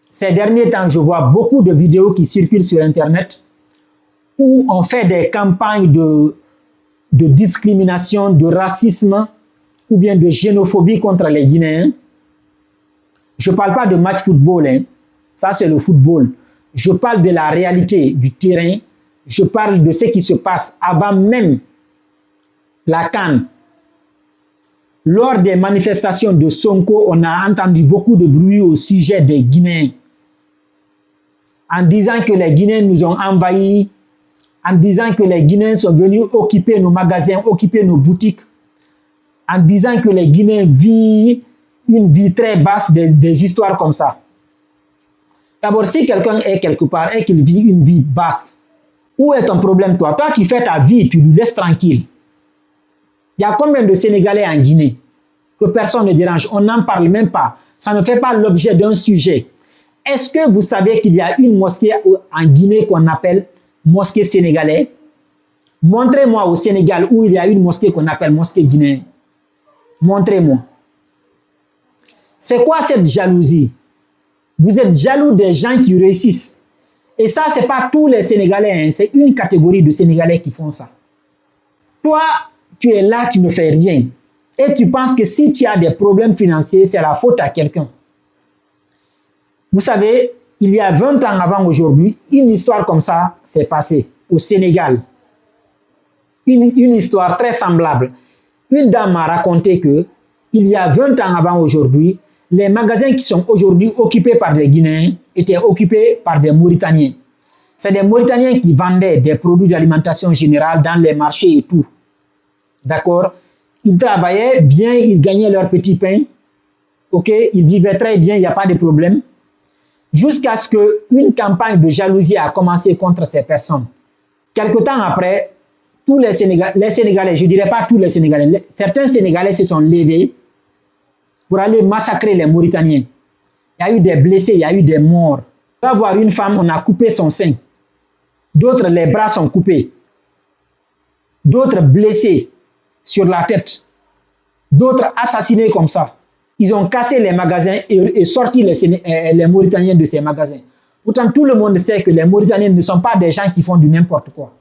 Ces derniers temps, je vois beaucoup de vidéos qui circulent sur Internet où on fait des campagnes de discrimination, de racisme ou bien de xénophobie contre les Guinéens. Je ne parle pas de match football, hein. Ça c'est le football. Je parle de la réalité du terrain. Je parle de ce qui se passe avant même la CAN. Lors des manifestations de Sonko, on a entendu beaucoup de bruit au sujet des Guinéens. En disant que les Guinéens nous ont envahis, en disant que les Guinéens sont venus occuper nos magasins, occuper nos boutiques, en disant que les Guinéens vivent une vie très basse, des histoires comme ça. D'abord, si quelqu'un est quelque part et qu'il vit une vie basse, où est ton problème toi? Toi, tu fais ta vie, tu lui laisses tranquille. Il y a combien de Sénégalais en Guinée que personne ne dérange? On n'en parle même pas. Ça ne fait pas l'objet d'un sujet. Est-ce que vous savez qu'il y a une mosquée en Guinée qu'on appelle mosquée sénégalaise? Montrez-moi au Sénégal où il y a une mosquée qu'on appelle mosquée guinéenne. Montrez-moi. C'est quoi cette jalousie? Vous êtes jaloux des gens qui réussissent. Et ça, ce n'est pas tous les Sénégalais, hein. C'est une catégorie de Sénégalais qui font ça. Toi, tu es là, tu ne fais rien. Et tu penses que si tu as des problèmes financiers, c'est la faute à quelqu'un. Vous savez, il y a 20 ans avant aujourd'hui, une histoire comme ça s'est passée au Sénégal. Une histoire très semblable. Une dame m'a raconté que il y a 20 ans avant aujourd'hui, les magasins qui sont aujourd'hui occupés par des Guinéens étaient occupés par des Mauritaniens. C'est des Mauritaniens qui vendaient des produits d'alimentation générale dans les marchés et tout. D'accord? Ils travaillaient bien, ils gagnaient leur petit pain. Ok? Ils vivaient très bien, il n'y a pas de problème. Jusqu'à ce qu'une campagne de jalousie a commencé contre ces personnes. Quelque temps après, tous les Sénégalais, je ne dirais pas tous les Sénégalais, certains Sénégalais se sont levés pour aller massacrer les Mauritaniens. Il y a eu des blessés, il y a eu des morts. On va voir une femme, on a coupé son sein. D'autres, les bras sont coupés. D'autres blessés sur la tête. D'autres assassinés comme ça. Ils ont cassé les magasins et sorti les Mauritaniens de ces magasins. Pourtant, tout le monde sait que les Mauritaniens ne sont pas des gens qui font du n'importe quoi.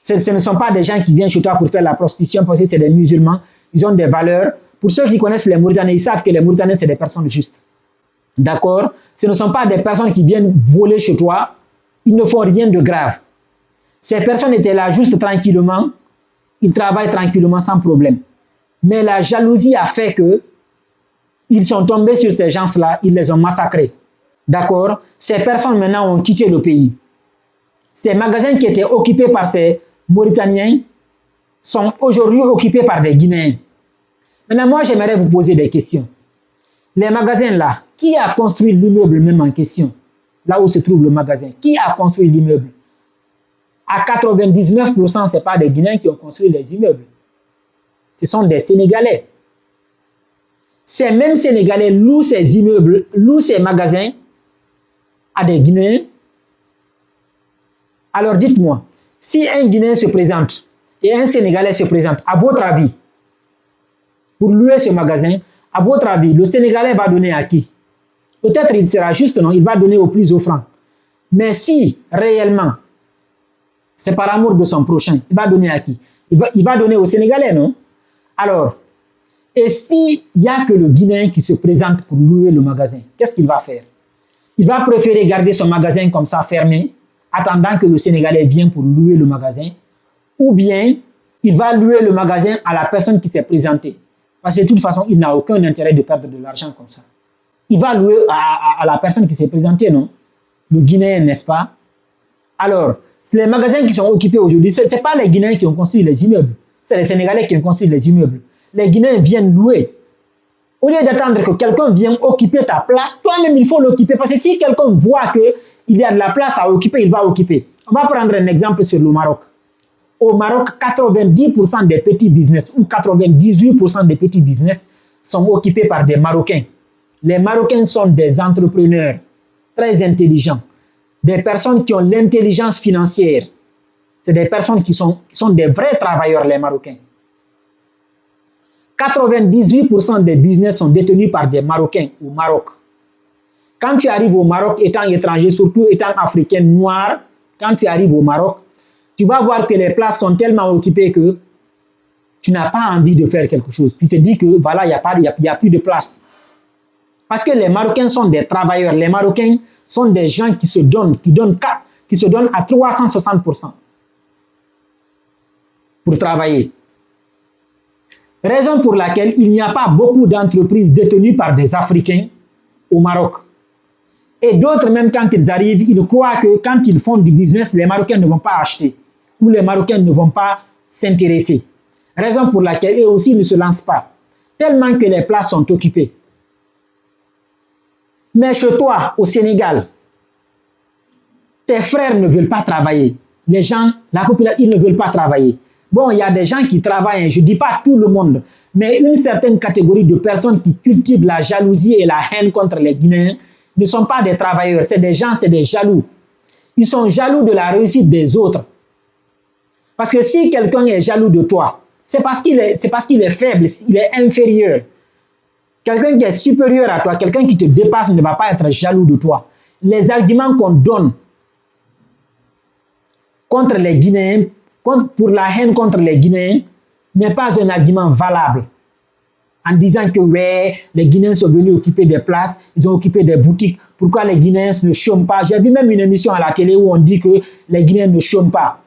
Ce ne sont pas des gens qui viennent chez toi pour faire la prostitution parce que c'est des musulmans. Ils ont des valeurs. Pour ceux qui connaissent les Mauritaniens, ils savent que les Mauritaniens, c'est des personnes justes. D'accord? Ce ne sont pas des personnes qui viennent voler chez toi. Ils ne font rien de grave. Ces personnes étaient là juste tranquillement. Ils travaillent tranquillement sans problème. Mais la jalousie a fait que ils sont tombés sur ces gens-là, ils les ont massacrés. D'accord? Ces personnes maintenant ont quitté le pays. Ces magasins qui étaient occupés par ces Mauritaniens sont aujourd'hui occupés par des Guinéens. Maintenant, moi, j'aimerais vous poser des questions. Les magasins là, qui a construit l'immeuble même en question? Là où se trouve le magasin. Qui a construit l'immeuble? À 99%, ce n'est pas des Guinéens qui ont construit les immeubles. Ce sont des Sénégalais. Ces mêmes Sénégalais louent ces immeubles, louent ces magasins à des Guinéens. Alors dites-moi, si un Guinéen se présente et un Sénégalais se présente, à votre avis, pour louer ce magasin, à votre avis, le Sénégalais va donner à qui? Peut-être il sera juste, non, il va donner au plus offrant. Mais si réellement, c'est par amour de son prochain, il va donner à qui? Il va donner au Sénégalais, non? Alors, et s'il n'y a que le Guinéen qui se présente pour louer le magasin, qu'est-ce qu'il va faire? Il va préférer garder son magasin comme ça fermé, attendant que le Sénégalais vienne pour louer le magasin, ou bien il va louer le magasin à la personne qui s'est présentée. Parce que de toute façon, il n'a aucun intérêt de perdre de l'argent comme ça. Il va louer à la personne qui s'est présentée, non? Le Guinéen, n'est-ce pas? Alors, les magasins qui sont occupés aujourd'hui, ce n'est pas les Guinéens qui ont construit les immeubles, c'est les Sénégalais qui ont construit les immeubles. Les Guinéens viennent louer. Au lieu d'attendre que quelqu'un vienne occuper ta place, toi-même, il faut l'occuper. Parce que si quelqu'un voit qu'il y a de la place à occuper, il va occuper. On va prendre un exemple sur le Maroc. Au Maroc, 90% des petits business ou 98% des petits business sont occupés par des Marocains. Les Marocains sont des entrepreneurs très intelligents, des personnes qui ont l'intelligence financière. C'est des personnes qui sont des vrais travailleurs, les Marocains. 98% des business sont détenus par des Marocains au Maroc. Quand tu arrives au Maroc, étant étranger, surtout étant africain noir, quand tu arrives au Maroc, tu vas voir que les places sont tellement occupées que tu n'as pas envie de faire quelque chose. Tu te dis que voilà, il y a plus de place. Parce que les Marocains sont des travailleurs. Les Marocains sont des gens qui se donnent à 360% pour travailler. Raison pour laquelle il n'y a pas beaucoup d'entreprises détenues par des Africains au Maroc. Et d'autres, même quand ils arrivent, ils croient que quand ils font du business, les Marocains ne vont pas acheter ou les Marocains ne vont pas s'intéresser. Raison pour laquelle eux aussi ne se lancent pas, tellement que les places sont occupées. Mais chez toi, au Sénégal, tes frères ne veulent pas travailler. Les gens, la population, ils ne veulent pas travailler. Bon, il y a des gens qui travaillent, je ne dis pas tout le monde, mais une certaine catégorie de personnes qui cultivent la jalousie et la haine contre les Guinéens ne sont pas des travailleurs, c'est des gens, c'est des jaloux. Ils sont jaloux de la réussite des autres. Parce que si quelqu'un est jaloux de toi, c'est parce qu'il est faible, il est inférieur. Quelqu'un qui est supérieur à toi, quelqu'un qui te dépasse ne va pas être jaloux de toi. Les arguments qu'on donne contre les Guinéens, pour la haine contre les Guinéens, n'est pas un argument valable. En disant que ouais, les Guinéens sont venus occuper des places, ils ont occupé des boutiques, pourquoi les Guinéens ne chôment pas? J'ai vu même une émission à la télé où on dit que les Guinéens ne chôment pas.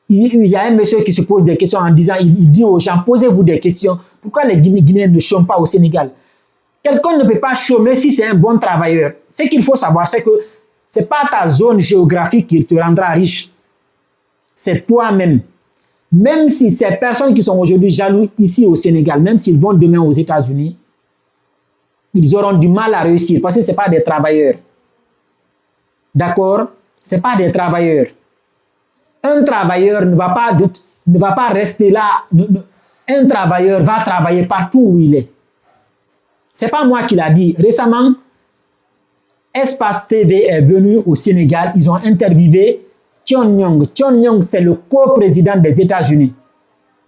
Il y a un monsieur qui se pose des questions en disant, il dit aux gens, posez-vous des questions, pourquoi les Guinéens ne chôment pas au Sénégal? Quelqu'un ne peut pas chômer si c'est un bon travailleur. Ce qu'il faut savoir, c'est que ce n'est pas ta zone géographique qui te rendra riche. C'est toi-même. Même si ces personnes qui sont aujourd'hui jaloux ici au Sénégal, même s'ils vont demain aux États-Unis, ils auront du mal à réussir parce que ce n'est pas des travailleurs. D'accord? Ce n'est pas des travailleurs. Un travailleur ne va pas rester là. Un travailleur va travailler partout où il est. Ce n'est pas moi qui l'a dit. Récemment, Espace TV est venu au Sénégal. Ils ont interviewé Thion Nyong. Thion Nyong, c'est le co-président des États-Unis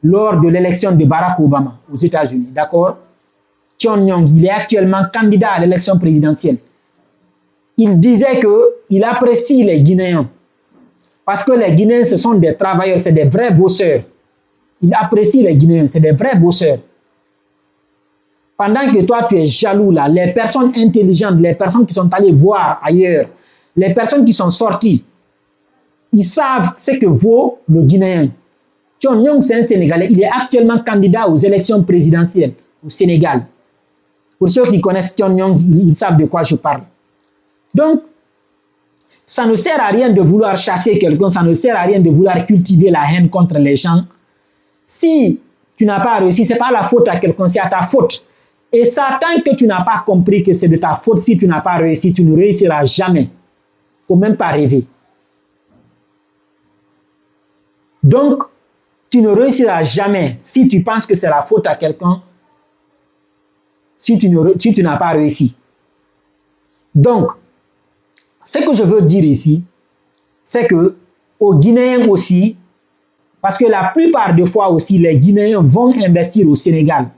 lors de l'élection de Barack Obama aux États-Unis. D'accord? Thion Nyong, il est actuellement candidat à l'élection présidentielle. Il disait qu'il apprécie les Guinéens parce que les Guinéens, ce sont des travailleurs, c'est des vrais bosseurs. Il apprécie les Guinéens, c'est des vrais bosseurs. Pendant que toi, tu es jaloux là, les personnes intelligentes, les personnes qui sont allées voir ailleurs, les personnes qui sont sorties, ils savent ce que vaut le Guinéen. Thion Nyong, c'est un Sénégalais. Il est actuellement candidat aux élections présidentielles au Sénégal. Pour ceux qui connaissent Thion Nyong, ils savent de quoi je parle. Donc, ça ne sert à rien de vouloir chasser quelqu'un, ça ne sert à rien de vouloir cultiver la haine contre les gens. Si tu n'as pas réussi, ce n'est pas la faute à quelqu'un, c'est à ta faute. Et ça, tant que tu n'as pas compris que c'est de ta faute, si tu n'as pas réussi, tu ne réussiras jamais. Il ne faut même pas rêver. Donc, tu ne réussiras jamais si tu penses que c'est la faute à quelqu'un, si tu n'as pas réussi. Donc, ce que je veux dire ici, c'est que aux Guinéens aussi, parce que la plupart des fois aussi, les Guinéens vont investir au Sénégal.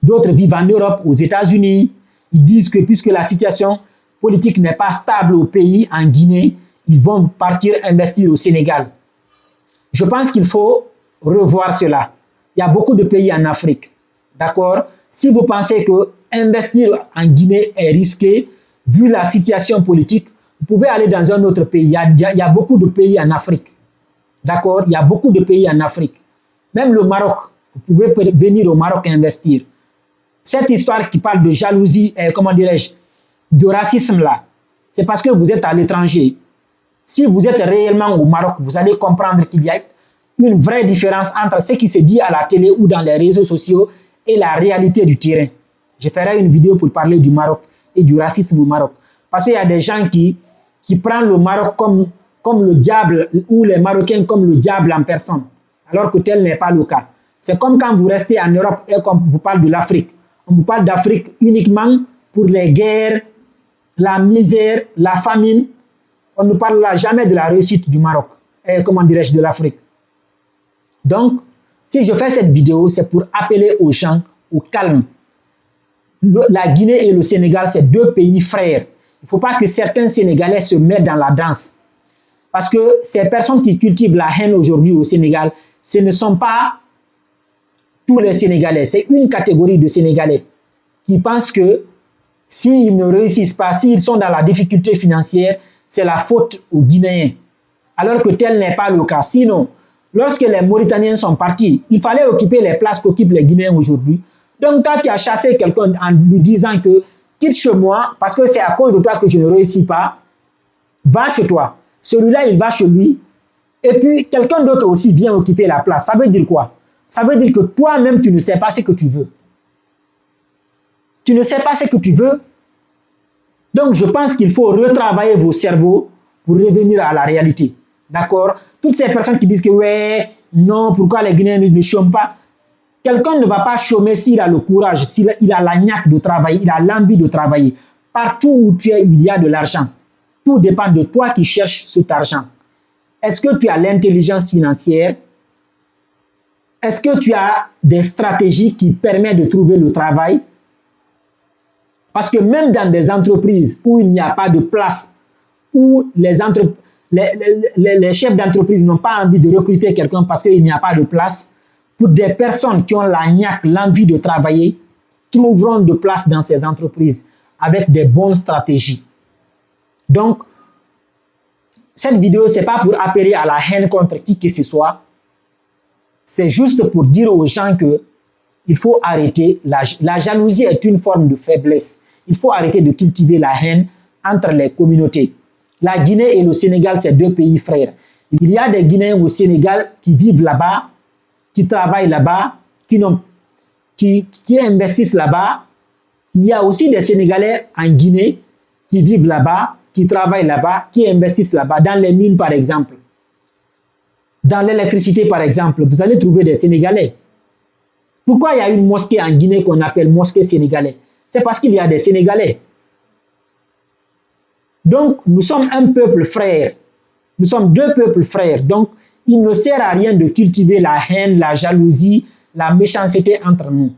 D'autres vivent en Europe, aux États-Unis. Ils disent que puisque la situation politique n'est pas stable au pays, en Guinée, ils vont partir investir au Sénégal. Je pense qu'il faut revoir cela. Il y a beaucoup de pays en Afrique. D'accord? Si vous pensez que investir en Guinée est risqué, vu la situation politique, vous pouvez aller dans un autre pays. Il y a beaucoup de pays en Afrique. D'accord? Il y a beaucoup de pays en Afrique. Même le Maroc. Vous pouvez venir au Maroc investir. Cette histoire qui parle de jalousie, comment dirais-je, de racisme là, c'est parce que vous êtes à l'étranger. Si vous êtes réellement au Maroc, vous allez comprendre qu'il y a une vraie différence entre ce qui se dit à la télé ou dans les réseaux sociaux et la réalité du terrain. Je ferai une vidéo pour parler du Maroc et du racisme au Maroc. Parce qu'il y a des gens qui prennent le Maroc comme le diable ou les Marocains comme le diable en personne, alors que tel n'est pas le cas. C'est comme quand vous restez en Europe et qu'on vous parle de l'Afrique. On vous parle d'Afrique uniquement pour les guerres, la misère, la famine. On ne parlera jamais de la réussite du Maroc, comment dirais-je, de l'Afrique. Donc, si je fais cette vidéo, c'est pour appeler aux gens au calme. La Guinée et le Sénégal, c'est deux pays frères. Il ne faut pas que certains Sénégalais se mettent dans la danse. Parce que ces personnes qui cultivent la haine aujourd'hui au Sénégal, ce ne sont pas tous les Sénégalais. C'est une catégorie de Sénégalais qui pensent que s'ils ne réussissent pas, s'ils sont dans la difficulté financière, c'est la faute aux Guinéens. Alors que tel n'est pas le cas. Sinon, lorsque les Mauritaniens sont partis, il fallait occuper les places qu'occupent les Guinéens aujourd'hui. Donc, quand tu as chassé quelqu'un en lui disant que quitte chez moi parce que c'est à cause de toi que je ne réussis pas, va chez toi. Celui-là, il va chez lui. Et puis, quelqu'un d'autre aussi vient occuper la place. Ça veut dire quoi? Ça veut dire que toi-même, tu ne sais pas ce que tu veux. Tu ne sais pas ce que tu veux. Donc, je pense qu'il faut retravailler vos cerveaux pour revenir à la réalité. D'accord? Toutes ces personnes qui disent que, ouais, non, pourquoi les Guinéens ne chôment pas? Quelqu'un ne va pas chômer s'il a le courage, s'il a la niaque de travailler, il a l'envie de travailler. Partout où tu es, il y a de l'argent. Tout dépend de toi qui cherches cet argent. Est-ce que tu as l'intelligence financière? Est-ce que tu as des stratégies qui permettent de trouver le travail? Parce que même dans des entreprises où il n'y a pas de place, où les chefs d'entreprise n'ont pas envie de recruter quelqu'un parce qu'il n'y a pas de place, pour des personnes qui ont la niaque, l'envie de travailler, trouveront de place dans ces entreprises avec des bonnes stratégies. Donc, cette vidéo, ce n'est pas pour appeler à la haine contre qui que ce soit. C'est juste pour dire aux gens qu'il faut arrêter. La jalousie est une forme de faiblesse. Il faut arrêter de cultiver la haine entre les communautés. La Guinée et le Sénégal, c'est deux pays frères. Il y a des Guinéens au Sénégal qui vivent là-bas, qui travaillent là-bas, qui investissent là-bas. Il y a aussi des Sénégalais en Guinée qui vivent là-bas, qui travaillent là-bas, qui investissent là-bas, dans les mines par exemple. Dans l'électricité par exemple, vous allez trouver des Sénégalais. Pourquoi il y a une mosquée en Guinée qu'on appelle mosquée sénégalais? C'est parce qu'il y a des Sénégalais. Donc, nous sommes un peuple frère. Nous sommes deux peuples frères. Donc, il ne sert à rien de cultiver la haine, la jalousie, la méchanceté entre nous.